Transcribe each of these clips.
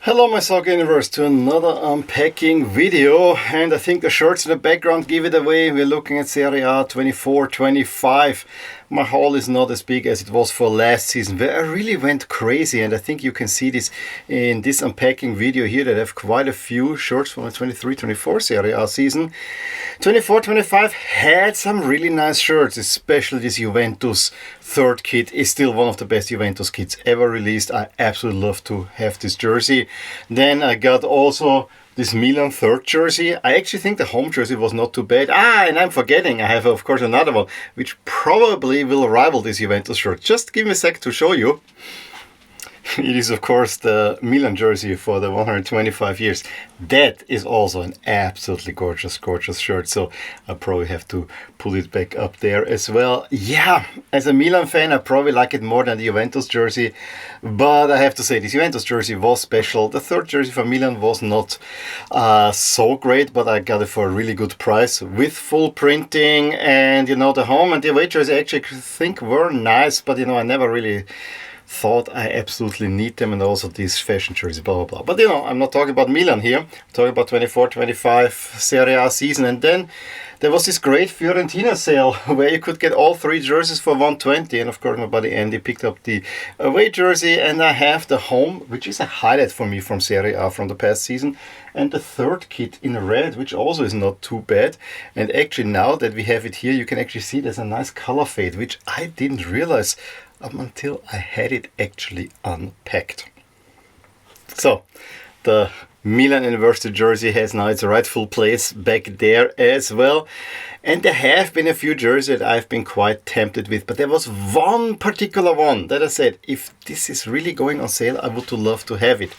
Hello my soccer universe, to another unpacking video, and I think the shirts in the background give it away. We're looking at Serie A 24-25. My haul is not as big as it was for last season, where I really went crazy, and I think you can see this in this unpacking video here that I have quite a few shirts from the 23-24 Serie A season. 24-25 had some really nice shirts, especially this Juventus third kit is still one of the best Juventus kits ever released. I absolutely love to have this jersey. Then I got also this Milan third jersey. I actually think the home jersey was not too bad. And I'm forgetting, I have of course another one, which probably will rival this Juventus shirt. Just give me a sec to show you. It is of course the Milan jersey for the 125 years. That is also an absolutely gorgeous shirt, so I probably have to pull it back up there as well. Yeah, as a Milan fan I probably like it more than the Juventus jersey, but I have to say this Juventus jersey was special. The third jersey for Milan was not so great, but I got it for a really good price with full printing, and the home and the away jersey I actually think were nice, but I never really thought I absolutely need them, and also these fashion jerseys, blah blah blah. But I'm not talking about Milan here. I'm talking about 24-25 Serie A season. And then there was this great Fiorentina sale where you could get all three jerseys for 120, and of course my buddy Andy picked up the away jersey, and I have the home, which is a highlight for me from Serie A from the past season, and the third kit in red, which also is not too bad. And actually now that we have it here, you can actually see there's a nice color fade, which I didn't realize up until I had it actually unpacked. So the Milan University jersey has now its rightful place back there as well. And there have been a few jerseys that I've been quite tempted with, but there was one particular one that I said, if this is really going on sale, I would love to have it.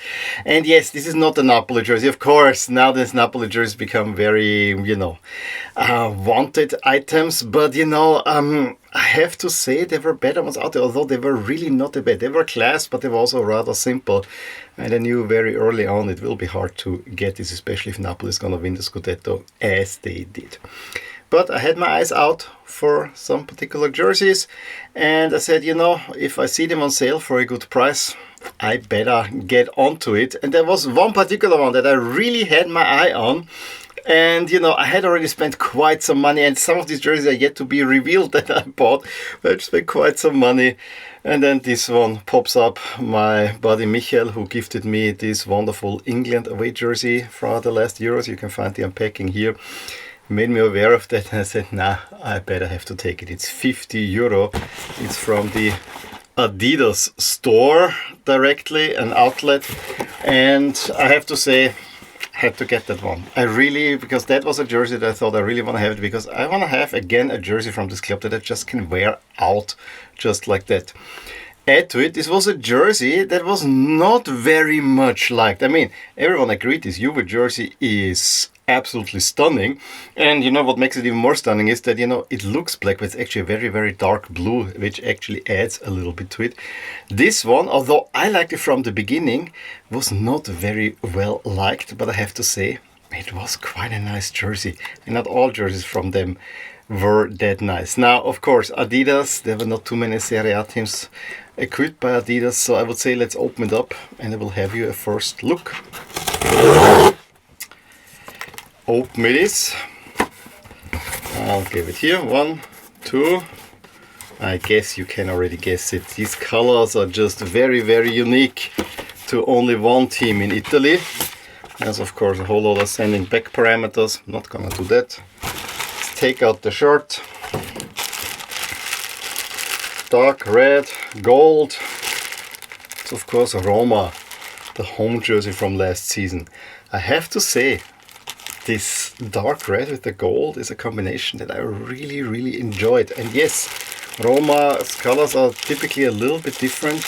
And yes, this is not the Napoli jersey. Of course, now this Napoli jersey become very, wanted items, but I have to say there were better ones out there, although they were really not that bad. They were class, but they were also rather simple. And I knew very early on it will be hard to get this, especially if Napoli is going to win the Scudetto as they did. But I had my eyes out for some particular jerseys, and I said, if I see them on sale for a good price, I better get onto it. And there was one particular one that I really had my eye on. And I had already spent quite some money, and some of these jerseys are yet to be revealed that I bought, but I spent quite some money. And then this one pops up. My buddy Michael, who gifted me this wonderful England away jersey for the last Euros, you can find the unpacking here, made me aware of that, and I said, nah, I better have to take it. It's 50 euro. It's from the Adidas store directly, an outlet, and I have to say, had to get that one. Because that was a jersey that I thought I really want to have it, because I want to have again a jersey from this club that I just can wear out just like that. Add to it, this was a jersey that was not very much liked. I mean, everyone agreed this Juve jersey is absolutely stunning, and what makes it even more stunning is that it looks black, but it's actually a very, very dark blue, which actually adds a little bit to it. This one, although I liked it from the beginning, was not very well liked, but I have to say it was quite a nice jersey, and not all jerseys from them were that nice. Now of course Adidas, there were not too many Serie A teams equipped by Adidas, so I would say let's open it up and I will have you a first look. Open it is. I'll give it here. 1, 2. I guess you can already guess it. These colors are just very, very unique to only one team in Italy. There's of course a whole lot of sending back parameters. I'm not gonna do that. Let's take out the shirt. Dark red, gold. It's of course Roma, the home jersey from last season. I have to say, this dark red with the gold is a combination that I really, really enjoyed. And yes, Roma's colors are typically a little bit different,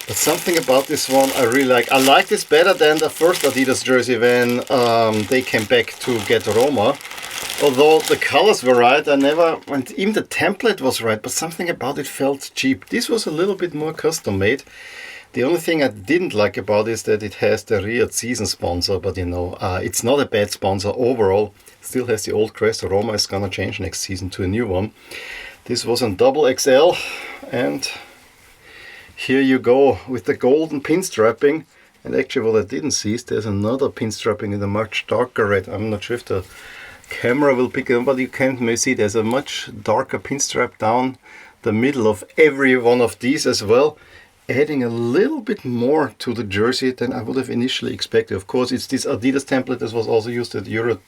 but something about this one I really like. I like this better than the first Adidas jersey when they came back to get Roma. Although the colors were right, and even the template was right, but something about it felt cheap. This was a little bit more custom made. The only thing I didn't like about it is that it has the Riyadh season sponsor, but it's not a bad sponsor overall. Still has the old crest. Roma is gonna change next season to a new one. This was in double XL, and here you go with the golden pinstriping And actually what I didn't see is there's another pinstriping in a much darker red. I'm not sure if the camera will pick it up, but you can maybe see there's a much darker pinstripe down the middle of every one of these as well, adding a little bit more to the jersey than I would have initially expected. Of course, it's this Adidas template that was also used at Euro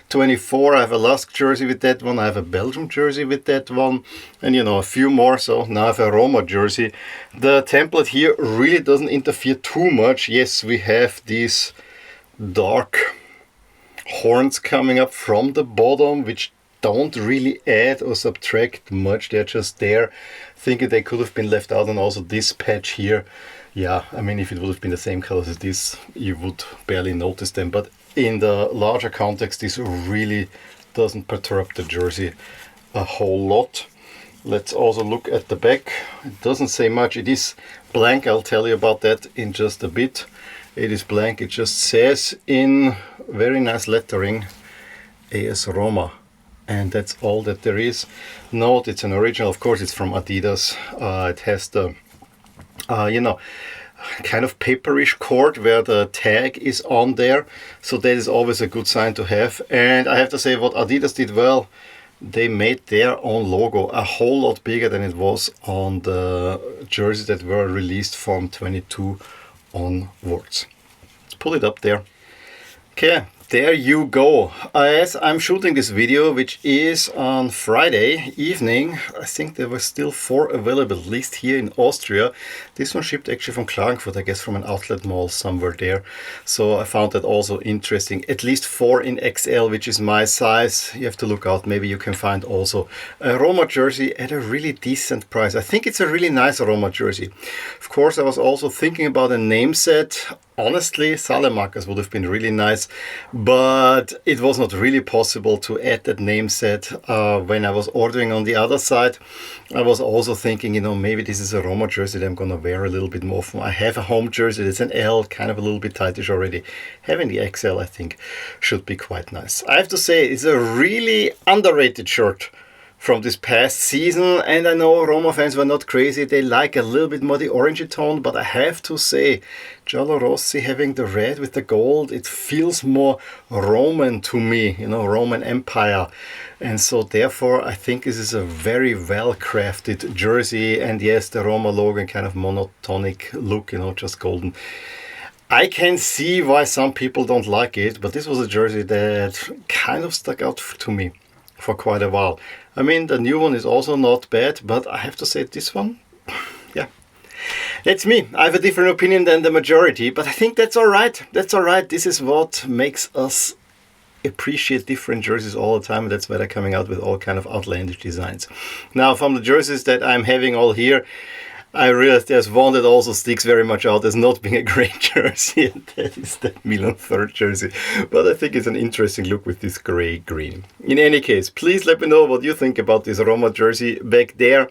24. I have a Lask jersey with that one, I have a Belgium jersey with that one, and a few more. So now I have a Roma jersey. The template here really doesn't interfere too much. Yes, we have these dark horns coming up from the bottom, which don't really add or subtract much. They're just there. Thinking they could have been left out. And also this patch here, yeah, I mean, if it would have been the same colors as this, you would barely notice them. But in the larger context, this really doesn't perturb the jersey a whole lot. Let's also look at the back. It doesn't say much. It is blank. I'll tell you about that in just a bit. It is blank. It just says in very nice lettering AS Roma, and that's all that there is. Note it's an original. Of course it's from Adidas. It has the kind of paperish cord where the tag is on there, so that is always a good sign to have. And I have to say what Adidas did well, they made their own logo a whole lot bigger than it was on the jerseys that were released from 22 onwards. Let's pull it up there. Okay, there you go. As I'm shooting this video, which is on Friday evening, I think there were still 4 available, at least here in Austria. This one shipped actually from Klagenfurt, I guess from an outlet mall somewhere there. So I found that also interesting. At least 4 in XL, which is my size. You have to look out. Maybe you can find also a Roma jersey at a really decent price. I think it's a really nice Roma jersey. Of course, I was also thinking about a name set. Honestly, Salamakas would have been really nice, but it was not really possible to add that name set when I was ordering on the other side. I was also thinking, maybe this is a Roma jersey that I'm gonna wear a little bit more often. I have a home jersey, it's an L, kind of a little bit tightish already. Having the XL, I think, should be quite nice. I have to say, it's a really underrated shirt from this past season, and I know Roma fans were not crazy. They like a little bit more the orangey tone, but I have to say, Giallo Rossi having the red with the gold, it feels more Roman to me, Roman Empire. And so therefore I think this is a very well crafted jersey. And yes, the Roma logo in kind of monotonic look, just golden. I can see why some people don't like it, but this was a jersey that kind of stuck out to me for quite a while. I mean, the new one is also not bad, but I have to say this one, yeah. That's me. I have a different opinion than the majority, but I think that's all right. That's all right. This is what makes us appreciate different jerseys all the time. And that's why they're coming out with all kind of outlandish designs. Now, from the jerseys that I'm having all here, I realized there's one that also sticks very much out as not being a great jersey, and that is that Milan third jersey. But I think it's an interesting look with this grey green. In any case, please let me know what you think about this Roma jersey back there.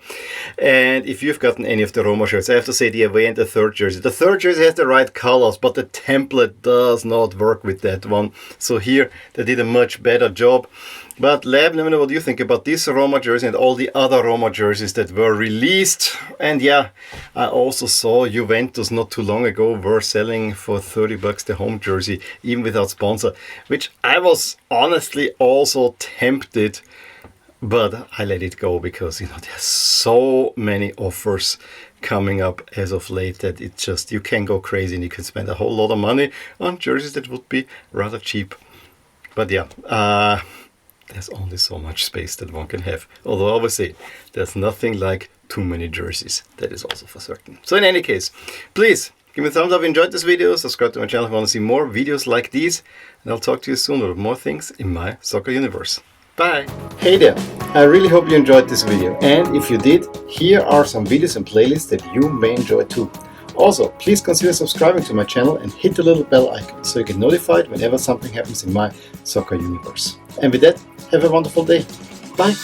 And if you've gotten any of the Roma shirts, I have to say the away and the third jersey. The third jersey has the right colors, but the template does not work with that one. So here they did a much better job. But let me know what you think about this Roma jersey and all the other Roma jerseys that were released. And yeah, I also saw Juventus not too long ago were selling for $30 the home jersey, even without sponsor, which I was honestly also tempted, but I let it go because there's so many offers coming up as of late that it just, you can go crazy and you can spend a whole lot of money on jerseys that would be rather cheap. But yeah, there's only so much space that one can have. Although obviously there's nothing like too many jerseys. That is also for certain. So in any case, please give me a thumbs up if you enjoyed this video. Subscribe to my channel if you want to see more videos like these. And I'll talk to you soon with more things in my soccer universe. Bye! Hey there! I really hope you enjoyed this video. And if you did, here are some videos and playlists that you may enjoy too. Also, please consider subscribing to my channel and hit the little bell icon so you get notified whenever something happens in my soccer universe. And with that, have a wonderful day. Bye!